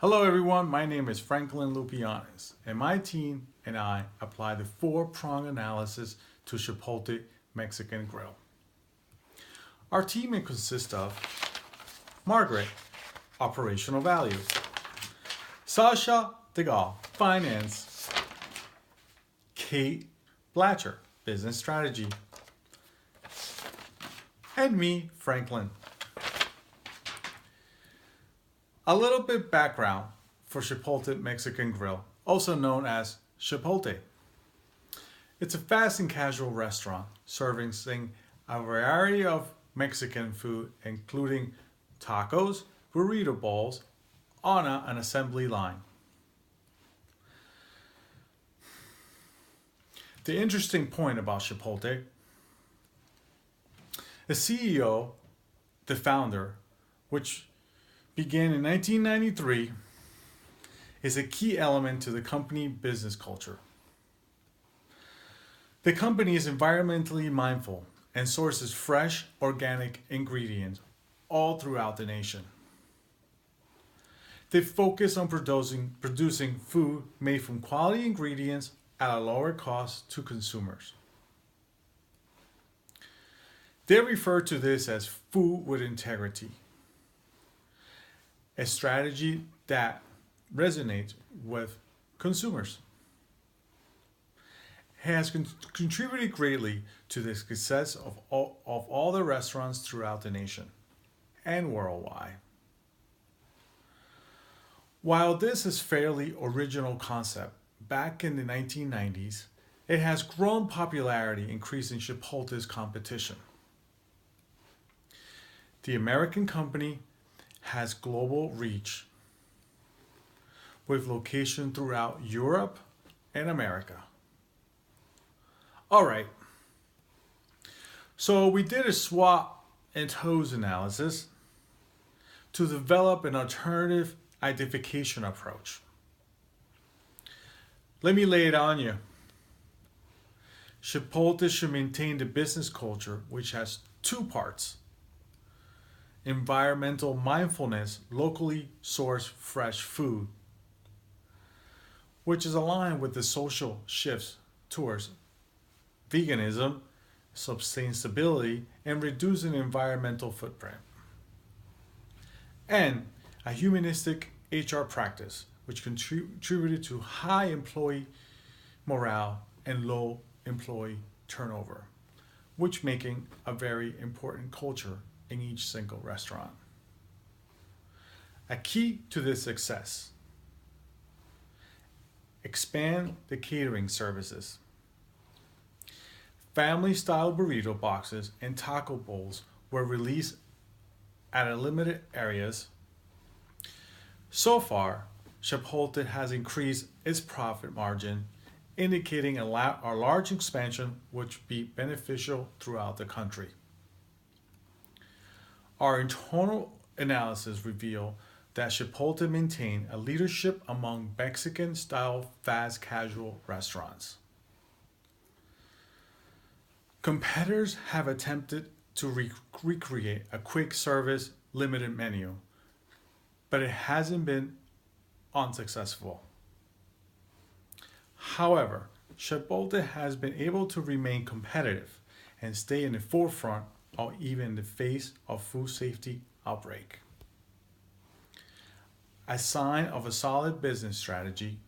Hello everyone, my name is Franklin Lupianes, and my team and I apply the four-prong analysis to Chipotle Mexican Grill. Our team consists of Margaret, Operational Values, Sasha Degal, Finance, Kate Blatcher, Business Strategy, and me, Franklin. A little bit background for Chipotle Mexican Grill, also known as Chipotle. It's a fast and casual restaurant serving a variety of Mexican food, including tacos, burrito bowls, on an assembly line. The interesting point about Chipotle, the CEO, the founder, which began in 1993, is a key element to the company business culture. The company is environmentally mindful and sources fresh, organic ingredients all throughout the nation. They focus on producing food made from quality ingredients at a lower cost to consumers. They refer to this as food with integrity, a strategy that resonates with consumers. It has contributed greatly to the success of all the restaurants throughout the nation and worldwide. While this is a fairly original concept, back in the 1990s, it has grown popularity, increasing Chipotle's competition. The American company has global reach with location throughout Europe and America. All right, so we did a SWOT and TOES analysis to develop an alternative identification approach. Let me lay it on you. Chipotle should maintain the business culture, which has two parts: environmental mindfulness, locally sourced fresh food, which is aligned with the social shifts towards veganism, sustainability, and reducing environmental footprint, and a humanistic HR practice, which contributed to high employee morale and low employee turnover, which making a very important culture in each single restaurant. A key to this success: expand the catering services. Family-style burrito boxes and taco bowls were released at a limited areas. So far, Chipotle has increased its profit margin, indicating a large expansion which be beneficial throughout the country. Our internal analysis revealed that Chipotle maintained a leadership among Mexican-style fast casual restaurants. Competitors have attempted to recreate a quick service limited menu, but it hasn't been unsuccessful. However, Chipotle has been able to remain competitive and stay in the forefront even in the face of food safety outbreak. A sign of a solid business strategy,